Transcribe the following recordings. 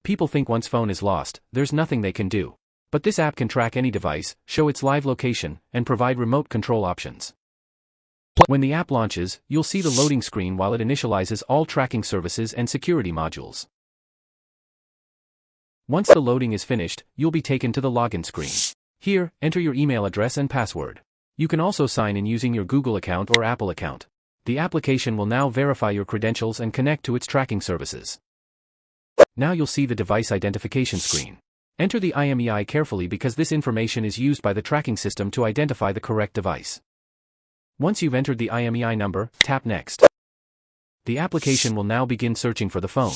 People think once phone is lost, there's nothing they can do. But this app can track any device, show its live location, and provide remote control options. When the app launches, you'll see the loading screen while it initializes all tracking services and security modules. Once the loading is finished, you'll be taken to the login screen. Here, enter your email address and password. You can also sign in using your Google account or Apple account. The application will now verify your credentials and connect to its tracking services. Now you'll see the device identification screen. Enter the IMEI carefully because this information is used by the tracking system to identify the correct device. Once you've entered the IMEI number, tap Next. The application will now begin searching for the phone.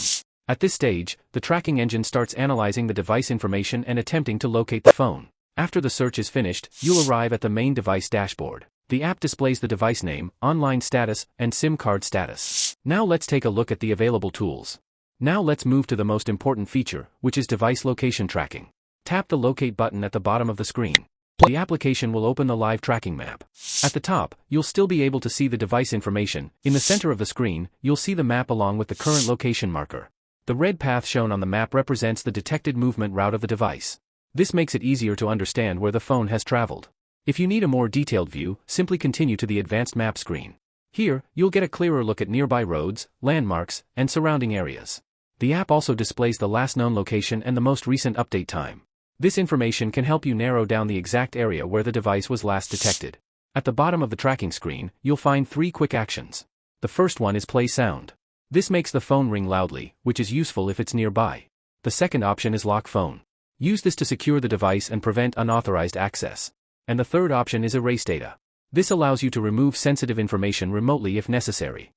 At this stage, the tracking engine starts analyzing the device information and attempting to locate the phone. After the search is finished, you'll arrive at the main device dashboard. The app displays the device name, online status, and SIM card status. Now let's take a look at the available tools. Now let's move to the most important feature, which is device location tracking. Tap the Locate button at the bottom of the screen. The application will open the live tracking map. At the top, you'll still be able to see the device information. In the center of the screen, you'll see the map along with the current location marker. The red path shown on the map represents the detected movement route of the device. This makes it easier to understand where the phone has traveled. If you need a more detailed view, simply continue to the advanced map screen. Here, you'll get a clearer look at nearby roads, landmarks, and surrounding areas. The app also displays the last known location and the most recent update time. This information can help you narrow down the exact area where the device was last detected. At the bottom of the tracking screen, you'll find 3 quick actions. The first one is play sound. This makes the phone ring loudly, which is useful if it's nearby. The second option is lock phone. Use this to secure the device and prevent unauthorized access. And the third option is erase data. This allows you to remove sensitive information remotely if necessary.